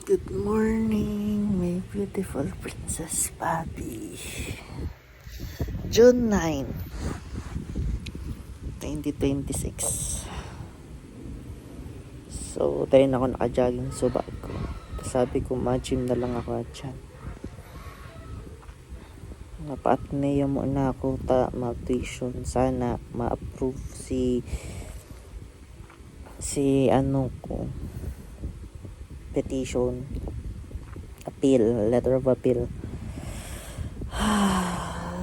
Good morning, my beautiful princess Bobby. June 9, 2026. So, tayo na ako naka-jogging sa bag ko. Sabi ko, ma-gym na lang ako at yan. Napa-apnea muna ako mag-tuition. Sana ma-approve si ano ko, petition, appeal, letter of appeal.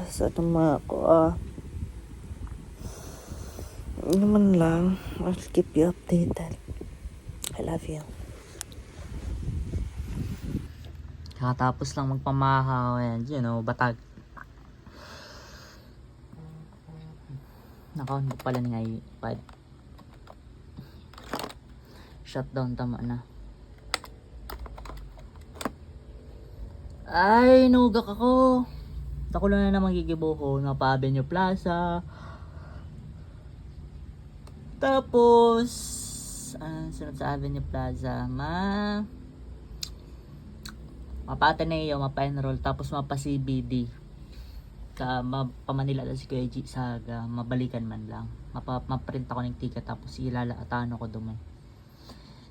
Sa tama ako yun naman lang. I'll keep you updated. I love you. Kakatapos lang magpamahaw and batag. Nakaon ko pala ng iPad. Shutdown tama na. Ay, nugak ako. Ako lang na naman gigibuho. Napa Avenue Plaza. Tapos, sunod sa Avenue Plaza, mapa Ateneo, mapa Enroll, tapos mapa CBD. Pa Manila na si Kuya G Saga, mabalikan man lang. Maprint ako ng ticket, tapos ilalaatan ako duman.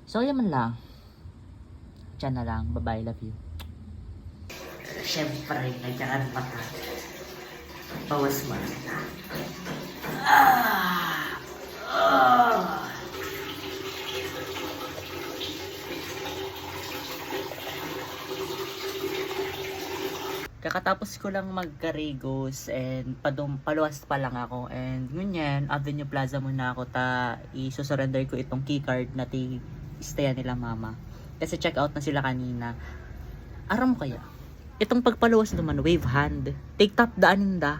So, yan man lang. Diyan na lang. Bye-bye. Love you. Siyempre, nagkakan pa ka. Bawas mo. Kakatapos ko lang magkarigos and paluwas pa lang ako, and ngunyan Avenue Plaza muna ako i-surrender ko itong keycard na stay nila mama kasi check out na sila kanina. Aram mo kaya itong pagpaluwas naman wave hand take tap daanin da,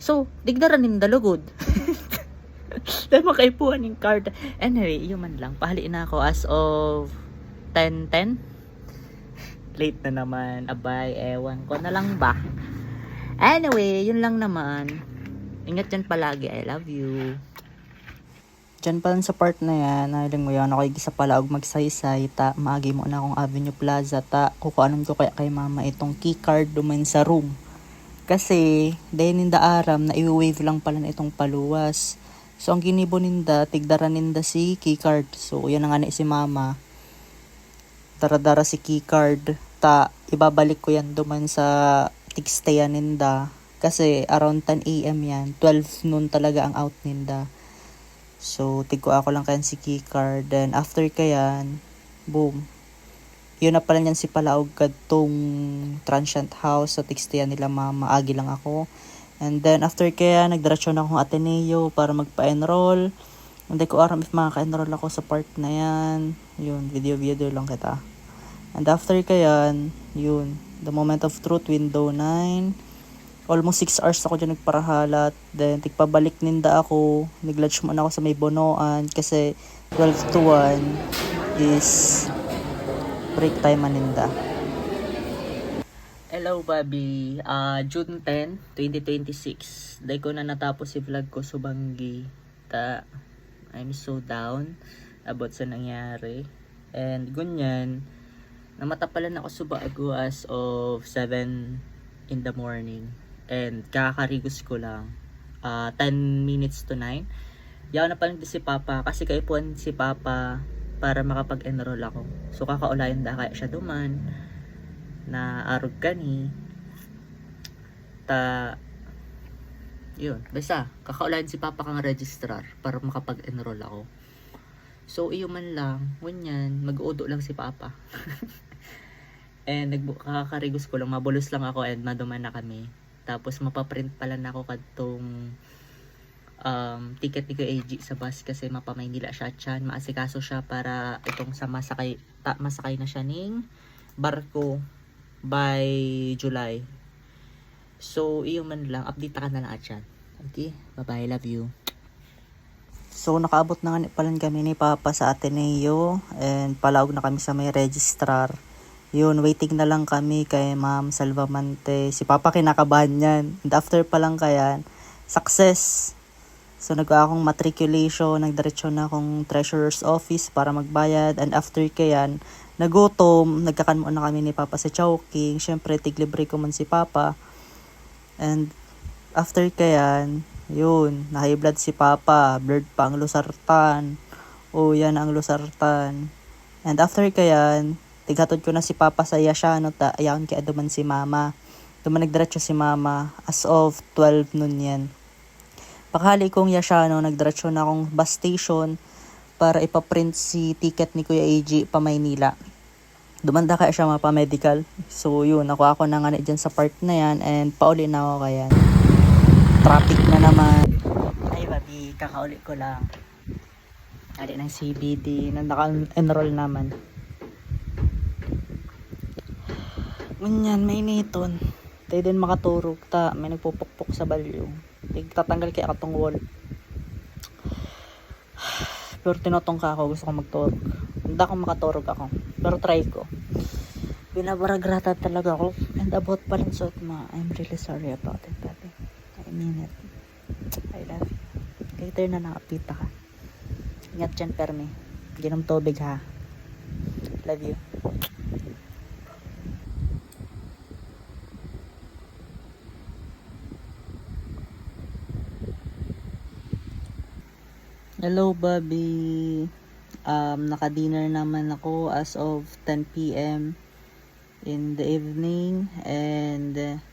so digdaran ninda lugod dahil makaipuan yung card. Anyway, yun man lang, pahaliin na ako as of 10:10. Late na naman, abay, ewan ko na lang ba. Anyway, yun lang naman. Ingat dyan palagi, I love you. Diyan pa lang sa part na yan, nahiling mo yan, ako igisa pala og magsaysay, maagi mo na akong Avenue Plaza, kukuanon ko kay mama itong keycard duman sa room. Kasi, dahil ninda aram, na i-wave lang pala na itong paluwas. So, ang ginibo ninda, tigdaran ninda si keycard. So, yan na nga si mama. Dara-dara si keycard, ibabalik ko yan duman sa tigstayan ninda. Kasi, around 10 AM yan, 12 noon talaga ang out ninda. So, tigko ako lang kayan si keycard. Then, after kayan, boom. Yun na pala yan si Palaog kadtong transient house. So, tigstayan nila mama. Agi lang ako. And then, after kaya, nagdiretsyon akong Ateneo para magpa-enroll. Hindi ko aram if makaka-enroll ako sa part na yan. Yun, video lang kita. And after kaya, yun, the moment of truth, window 9. Almost 6 hours ako dyan nagparahalat. Then, tigpabalik ninda ako. Nag-lunch muna ako sa may Bonoan. Kasi, 12 to 1 is break time maninda. Hello, Bobby. June 10, 2026. Dahil ko na natapos si vlog ko sa Banggi. I'm so down about sa nangyari. And ganyan, namatapalan ako sa bago as of 7 in the morning. And kakarigos ko lang. 10 minutes to 9. Yaw na palang si Papa kasi kaipuan si Papa para makapag-enroll ako. So kakaulayan da kaya siya duman na arog kani yun, basta kakaulayan si Papa kang registrar para makapag-enroll ako. So iyo man lang ngunyan mag-udo lang si Papa and kakakarigos ko lang, mabulos lang ako and maduman na kami. Tapos mapaprint pala na ako kadtong ticket ni Kuya AG sa bus kasi mapamaynila siya dyan. Maasikaso siya para itong sa masakay na siya ning barko by July. So, iyo man lang. Update ka na lang at yan. Okay? Bye-bye. Love you. So, nakaabot na nga pala kami ni Papa sa Ateneo. And palaog na kami sa may registrar. Yun, waiting na lang kami kay Ma'am Salvamante. Si Papa kinakabahan yan. And after pa lang kayan, success. So, akong matriculation, nagdiretso na akong treasurer's office para magbayad. And after kayan, nagutom, nagkakanmo na kami ni Papa sa Chowking. Syempre, tiglibre ko man si Papa. And after kayan, yun, na-high blood si Papa. Blurred pa ang losartan. O, yan ang losartan. And after kayan, tighatod ko na si Papa sa Yashano, ayaon kaya duman si Mama. Duman nagdiretso si Mama as of 12 nun yan. Pakali kong Yashano, nagdiretso na akong bus station para ipaprint si ticket ni Kuya AG pa Maynila. Dumanda kaya siya mapa-medical. So yun, ako na nga dyan sa part na yan and pauli na ako kaya. Traffic na naman. Ay babi, kakauli ko lang. Adi ng CBD na naka-enroll naman. Ganyan, may niton. Tayo din makaturog ta. May nagpupukpok sa balyo. Tatanggal kaya katong wall. Pero tinotong ka ako, gusto ko magturog. Hindi ako makaturog ako. Pero try ko. Binabaragrata talaga ako. And about palang suot mo, I'm really sorry about it, baby. I mean it. I love you. Later na nakapita ka. Ingat dyan, Permi. Ginom tubig, ha. Love you. Hello, Bobby. Naka-dinner naman ako as of 10 p.m. in the evening. And,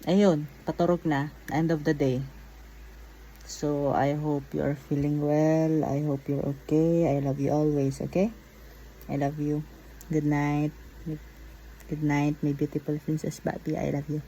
ayun, paturog na. End of the day. So, I hope you are feeling well. I hope you're okay. I love you always, okay? I love you. Good night. Good night, my beautiful princess Bobby. I love you.